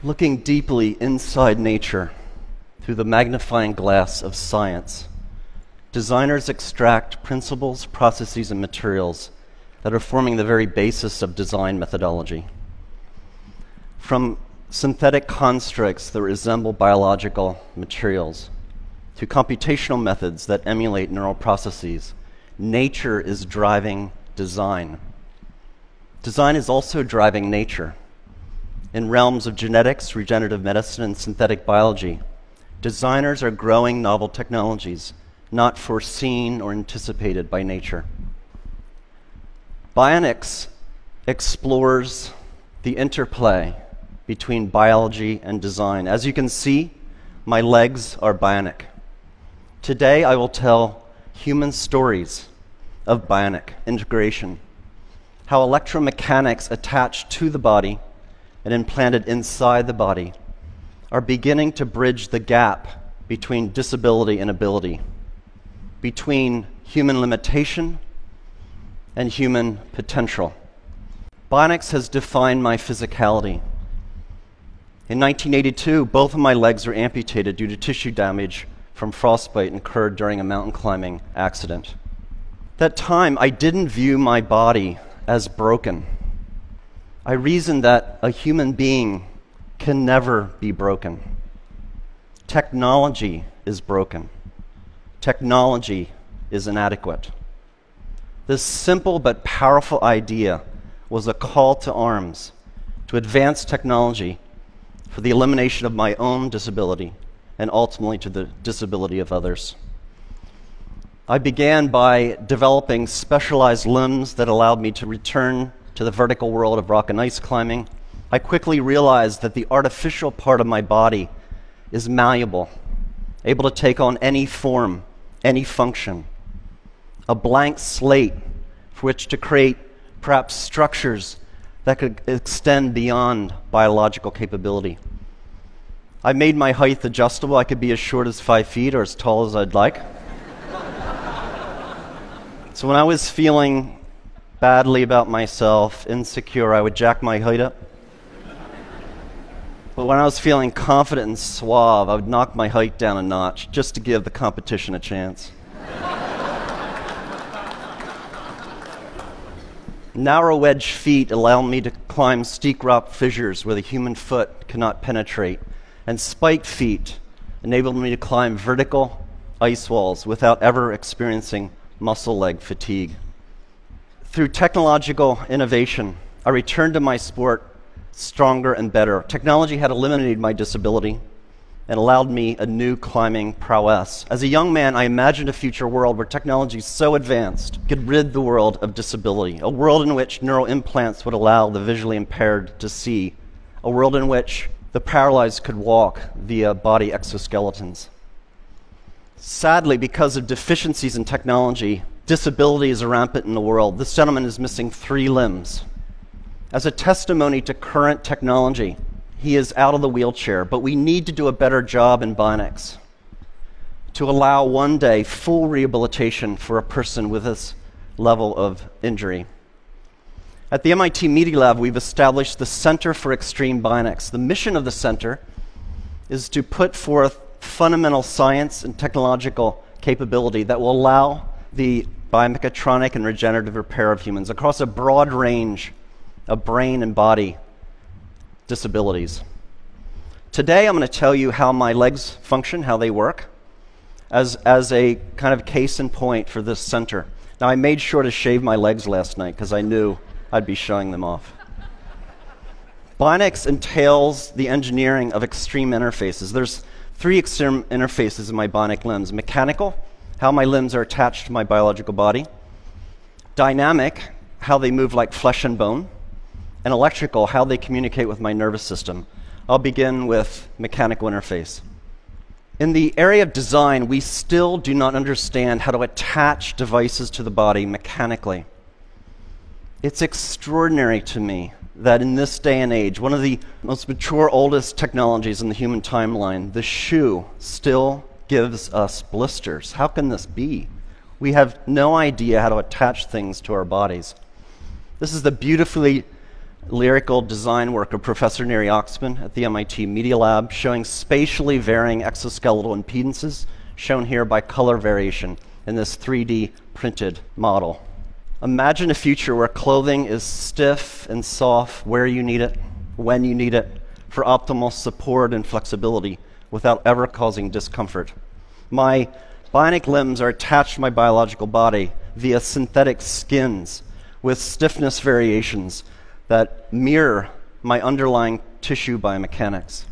Looking deeply inside nature through the magnifying glass of science, designers extract principles, processes, and materials that are forming the very basis of design methodology. From synthetic constructs that resemble biological materials to computational methods that emulate neural processes, nature is driving design. Design is also driving nature. In realms of genetics, regenerative medicine, and synthetic biology, designers are growing novel technologies not foreseen or anticipated by nature. Bionics explores the interplay between biology and design. As you can see, my legs are bionic. Today, I will tell human stories of bionic integration, how electromechanics attached to the body and implanted inside the body are beginning to bridge the gap between disability and ability, between human limitation and human potential. Bionics has defined my physicality. In 1982, both of my legs were amputated due to tissue damage from frostbite incurred during a mountain climbing accident. At that time, I didn't view my body as broken. I reasoned that a human being can never be broken. Technology is broken. Technology is inadequate. This simple but powerful idea was a call to arms to advance technology for the elimination of my own disability and ultimately to the disability of others. I began by developing specialized limbs that allowed me to return to the vertical world of rock and ice climbing. I quickly realized that the artificial part of my body is malleable, able to take on any form, any function, a blank slate for which to create perhaps structures that could extend beyond biological capability. I made my height adjustable. I could be as short as 5 feet or as tall as I'd like. So when I was feeling badly about myself, insecure, I would jack my height up. But when I was feeling confident and suave, I would knock my height down a notch just to give the competition a chance. Narrow wedge feet allow me to climb steep rock fissures where the human foot cannot penetrate, and spiked feet enabled me to climb vertical ice walls without ever experiencing muscle leg fatigue. Through technological innovation, I returned to my sport stronger and better. Technology had eliminated my disability and allowed me a new climbing prowess. As a young man, I imagined a future world where technology so advanced could rid the world of disability, a world in which neural implants would allow the visually impaired to see, a world in which the paralyzed could walk via body exoskeletons. Sadly, because of deficiencies in technology, disability is rampant in the world. This gentleman is missing 3 limbs. As a testimony to current technology, he is out of the wheelchair, but we need to do a better job in bionics to allow one day full rehabilitation for a person with this level of injury. At the MIT Media Lab, we've established the Center for Extreme Bionics. The mission of the center is to put forth fundamental science and technological capability that will allow the biomechatronic and regenerative repair of humans across a broad range of brain and body disabilities. Today, I'm going to tell you how my legs function, how they work, as a kind of case in point for this center. Now, I made sure to shave my legs last night because I knew I'd be showing them off. Bionics entails the engineering of extreme interfaces. There's 3 extreme interfaces in my bionic limbs: mechanical, how my limbs are attached to my biological body; dynamic, how they move like flesh and bone; and electrical, how they communicate with my nervous system. I'll begin with mechanical interface. In the area of design, we still do not understand how to attach devices to the body mechanically. It's extraordinary to me that in this day and age, one of the most mature, oldest technologies in the human timeline, the shoe, still gives us blisters. How can this be? We have no idea how to attach things to our bodies. This is the beautifully lyrical design work of Professor Neri Oxman at the MIT Media Lab, showing spatially varying exoskeletal impedances, shown here by color variation in this 3D printed model. Imagine a future where clothing is stiff and soft where you need it, when you need it, for optimal support and flexibility without ever causing discomfort. My bionic limbs are attached to my biological body via synthetic skins with stiffness variations that mirror my underlying tissue biomechanics.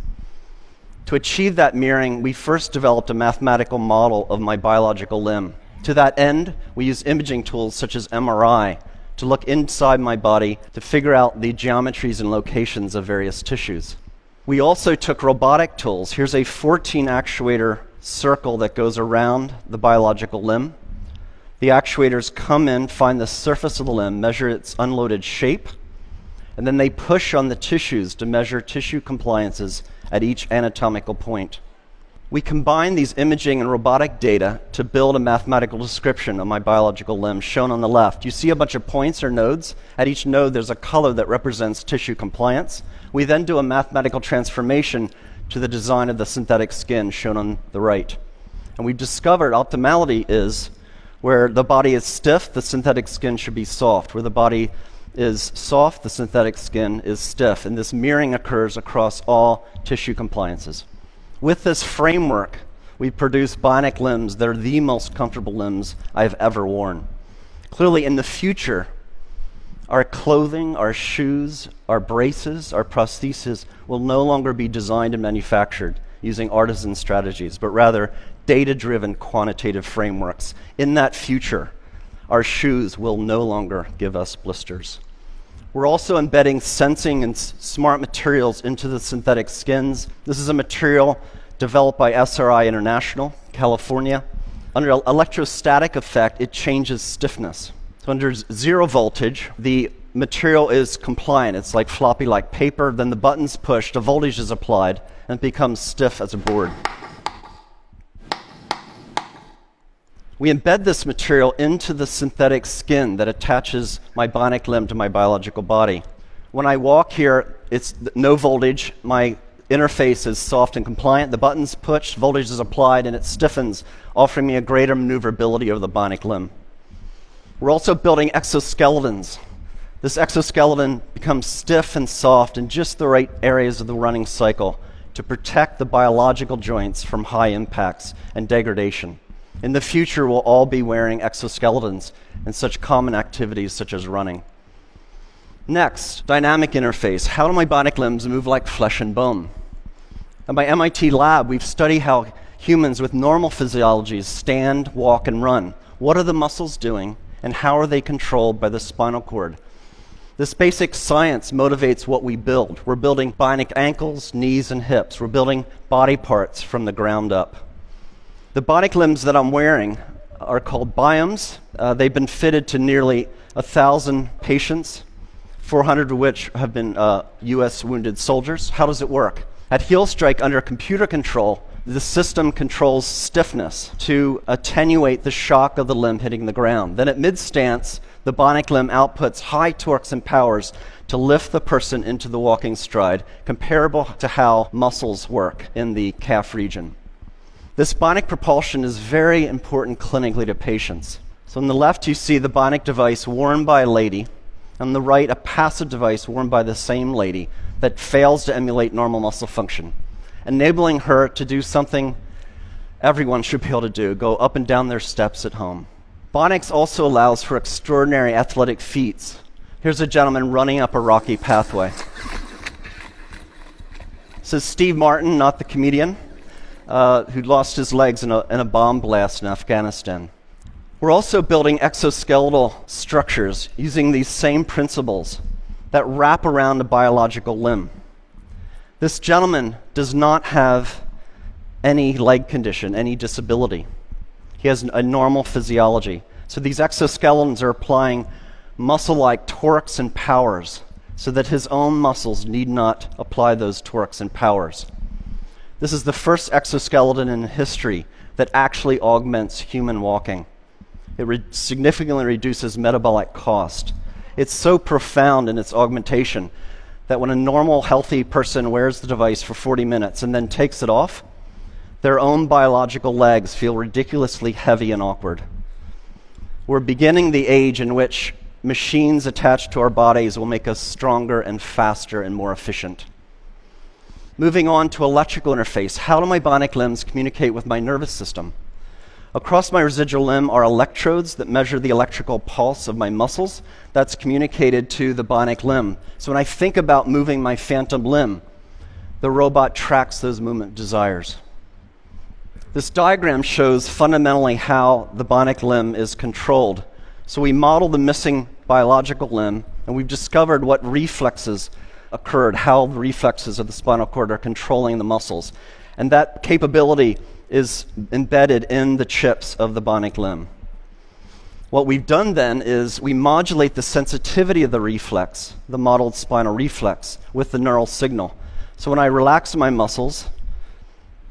To achieve that mirroring, we first developed a mathematical model of my biological limb. To that end, we use imaging tools such as MRI to look inside my body to figure out the geometries and locations of various tissues. We also took robotic tools. Here's a 14 actuator circle that goes around the biological limb. The actuators come in, find the surface of the limb, measure its unloaded shape, and then they push on the tissues to measure tissue compliances at each anatomical point. We combine these imaging and robotic data to build a mathematical description of my biological limb, shown on the left. You see a bunch of points or nodes. At each node, there's a color that represents tissue compliance. We then do a mathematical transformation to the design of the synthetic skin, shown on the right. And we've discovered optimality is where the body is stiff, the synthetic skin should be soft. Where the body is soft, the synthetic skin is stiff, and this mirroring occurs across all tissue compliances. With this framework, we produce bionic limbs that are the most comfortable limbs I've ever worn. Clearly, in the future, our clothing, our shoes, our braces, our prostheses will no longer be designed and manufactured using artisan strategies, but rather data-driven quantitative frameworks. In that future, our shoes will no longer give us blisters. We're also embedding sensing and smart materials into the synthetic skins. This is a material developed by SRI International, California. Under electrostatic effect, it changes stiffness. So under zero voltage, the material is compliant. It's like floppy like paper. Then the button's pushed, a voltage is applied, and it becomes stiff as a board. We embed this material into the synthetic skin that attaches my bionic limb to my biological body. When I walk here, it's no voltage. My interface is soft and compliant. The button's pushed, voltage is applied, and it stiffens, offering me a greater maneuverability of the bionic limb. We're also building exoskeletons. This exoskeleton becomes stiff and soft in just the right areas of the running cycle to protect the biological joints from high impacts and degradation. In the future, we'll all be wearing exoskeletons in such common activities such as running. Next, dynamic interface. How do my bionic limbs move like flesh and bone? At my MIT lab, we've studied how humans with normal physiologies stand, walk, and run. What are the muscles doing, and how are they controlled by the spinal cord? This basic science motivates what we build. We're building bionic ankles, knees, and hips. We're building body parts from the ground up. The bionic limbs that I'm wearing are called biomes. They've been fitted to nearly 1,000 patients, 400 of which have been US wounded soldiers. How does it work? At heel strike, under computer control, the system controls stiffness to attenuate the shock of the limb hitting the ground. Then at mid-stance, the bionic limb outputs high torques and powers to lift the person into the walking stride, comparable to how muscles work in the calf region. This bionic propulsion is very important clinically to patients. So on the left, you see the bionic device worn by a lady. On the right, a passive device worn by the same lady that fails to emulate normal muscle function, enabling her to do something everyone should be able to do, go up and down their steps at home. Bionics also allows for extraordinary athletic feats. Here's a gentleman running up a rocky pathway. This is Steve Martin, not the comedian, who lost his legs in a bomb blast in Afghanistan. We're also building exoskeletal structures using these same principles that wrap around a biological limb. This gentleman does not have any leg condition, any disability. He has a normal physiology. So these exoskeletons are applying muscle-like torques and powers so that his own muscles need not apply those torques and powers. This is the first exoskeleton in history that actually augments human walking. It significantly reduces metabolic cost. It's so profound in its augmentation that when a normal, healthy person wears the device for 40 minutes and then takes it off, their own biological legs feel ridiculously heavy and awkward. We're beginning the age in which machines attached to our bodies will make us stronger and faster and more efficient. Moving on to electrical interface. How do my bionic limbs communicate with my nervous system? Across my residual limb are electrodes that measure the electrical pulse of my muscles. That's communicated to the bionic limb. So when I think about moving my phantom limb, the robot tracks those movement desires. This diagram shows fundamentally how the bionic limb is controlled. So we model the missing biological limb, and we've discovered what reflexes occurred, how the reflexes of the spinal cord are controlling the muscles. And that capability is embedded in the chips of the bionic limb. What we've done then is we modulate the sensitivity of the reflex, the modeled spinal reflex, with the neural signal. So when I relax my muscles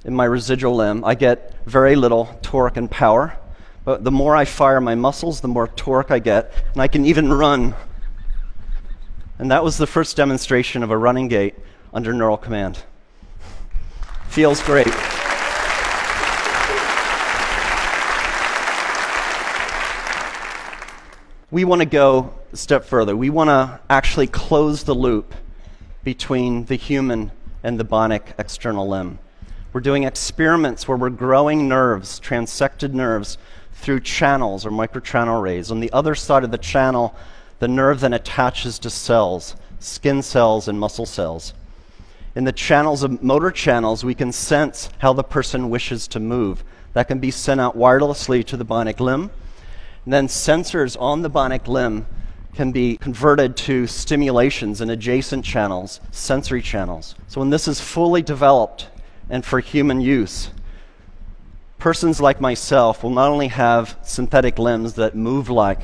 in my residual limb, I get very little torque and power. But the more I fire my muscles, the more torque I get, and I can even run. And that was the first demonstration of a running gait under neural command. Feels great. We want to go a step further. We want to actually close the loop between the human and the bionic external limb. We're doing experiments where we're growing nerves, transected nerves, through channels or microchannel arrays. On the other side of the channel, the nerve then attaches to cells, skin cells and muscle cells. In the channels of motor channels, we can sense how the person wishes to move. That can be sent out wirelessly to the bionic limb. And then sensors on the bionic limb can be converted to stimulations in adjacent channels, sensory channels. So when this is fully developed and for human use, persons like myself will not only have synthetic limbs that move like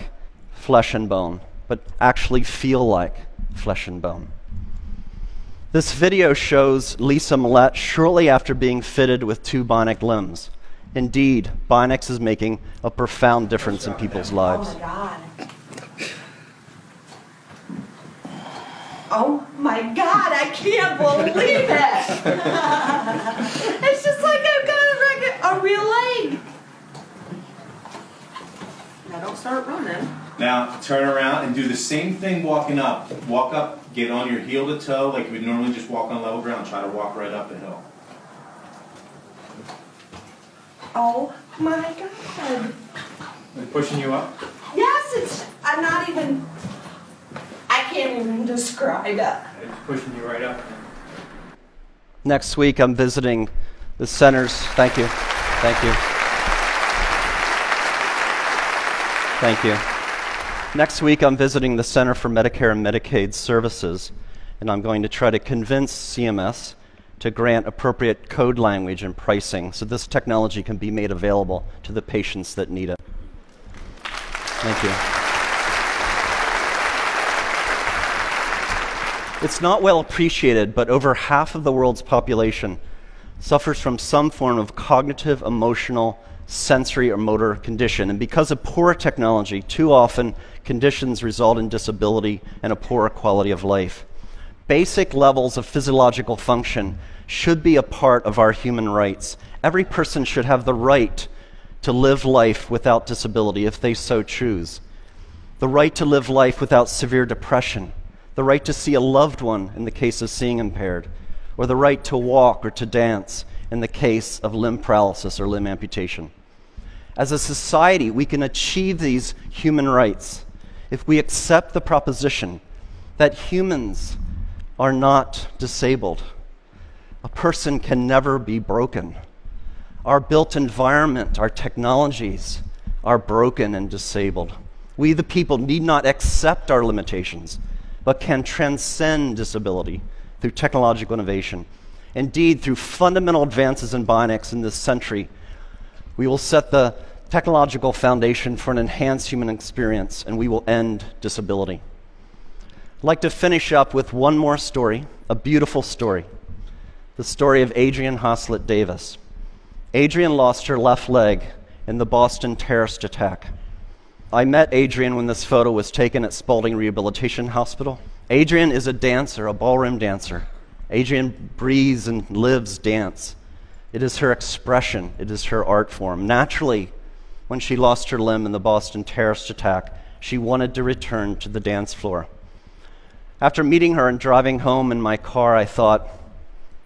flesh and bone, but actually feel like flesh and bone. This video shows Lisa Millette shortly after being fitted with 2 bionic limbs. Indeed, bionics is making a profound difference in people's lives. Oh my God. Oh my God, I can't believe it. It's just like I've got a real leg. Now don't start running. Now turn around and do the same thing walking up. Walk up, get on your heel to toe like you would normally just walk on level ground. Try to walk right up the hill. Oh my God. They're pushing you up? Yes, I'm not even, I can't even describe it. It's pushing you right up. Next week, I'm visiting the centers. Thank you. Thank you. Thank you. Next week, I'm visiting the Center for Medicare and Medicaid Services, and I'm going to try to convince CMS to grant appropriate code language and pricing so this technology can be made available to the patients that need it. Thank you. It's not well appreciated, but over half of the world's population suffers from some form of cognitive, emotional, sensory, or motor condition. And because of poor technology, too often conditions result in disability and a poorer quality of life. Basic levels of physiological function should be a part of our human rights. Every person should have the right to live life without disability if they so choose. The right to live life without severe depression. The right to see a loved one in the case of seeing impaired. Or the right to walk or to dance in the case of limb paralysis or limb amputation. As a society, we can achieve these human rights if we accept the proposition that humans are not disabled. A person can never be broken. Our built environment, our technologies are broken and disabled. We, the people, need not accept our limitations, but can transcend disability through technological innovation. Indeed, through fundamental advances in bionics in this century, we will set the technological foundation for an enhanced human experience, and we will end disability. I'd like to finish up with one more story, a beautiful story. The story of Adrianne Haslet-Davis. Adrianne lost her left leg in the Boston terrorist attack. I met Adrianne when this photo was taken at Spaulding Rehabilitation Hospital. Adrianne is a dancer, a ballroom dancer. Adrianne breathes and lives dance. It is her expression. It is her art form. Naturally, when she lost her limb in the Boston terrorist attack, she wanted to return to the dance floor. After meeting her and driving home in my car, I thought,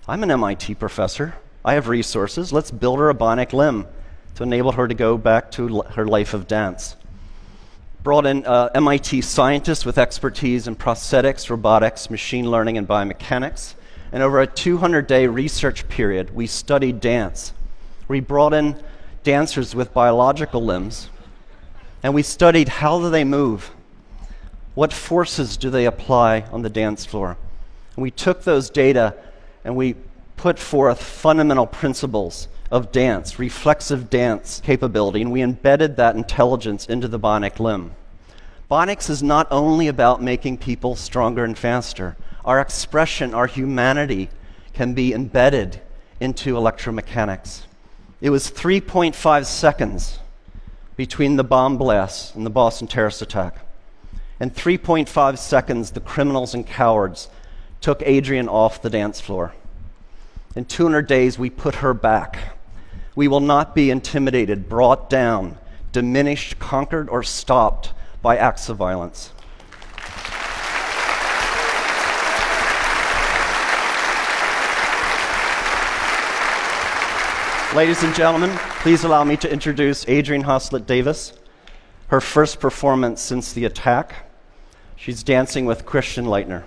I'm an MIT professor. I have resources. Let's build her a bionic limb to enable her to go back to her life of dance. Brought in MIT scientists with expertise in prosthetics, robotics, machine learning, and biomechanics. And over a 200-day research period, we studied dance. We brought in dancers with biological limbs, and we studied how do they move? What forces do they apply on the dance floor? And we took those data and we put forth fundamental principles of dance, reflexive dance capability, and we embedded that intelligence into the bionic limb. Bionics is not only about making people stronger and faster. Our expression, our humanity can be embedded into electromechanics. It was 3.5 seconds between the bomb blasts and the Boston terrorist attack. In 3.5 seconds, the criminals and cowards took Adrianne off the dance floor. In 200 days, we put her back. We will not be intimidated, brought down, diminished, conquered, or stopped by acts of violence. Ladies and gentlemen, please allow me to introduce Adrianne Haslet-Davis, her first performance since the attack. She's dancing with Christian Leitner.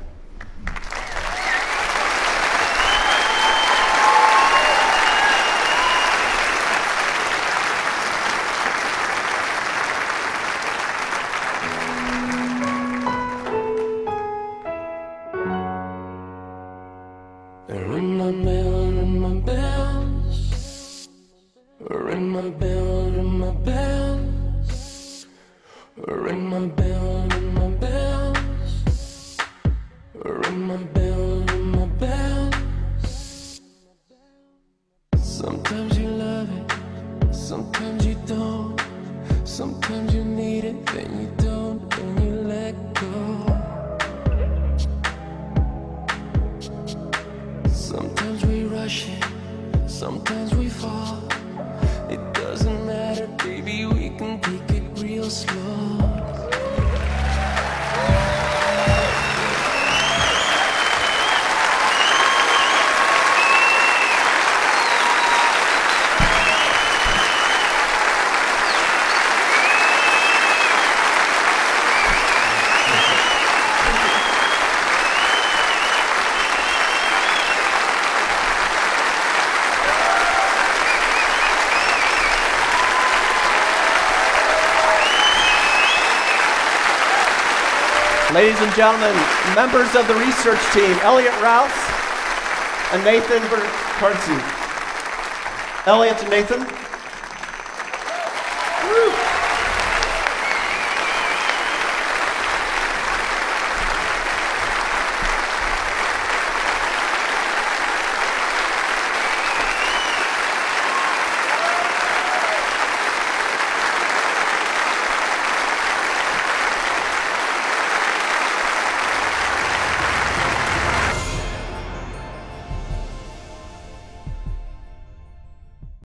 Sometimes you love it, sometimes you don't. Sometimes you need it, then you don't, and you let go. Sometimes we rush it, sometimes we fall. It doesn't matter, baby, we can take it real slow. Ladies and gentlemen, members of the research team, Elliot Rouse and Nathan Bertarzi. Elliot and Nathan.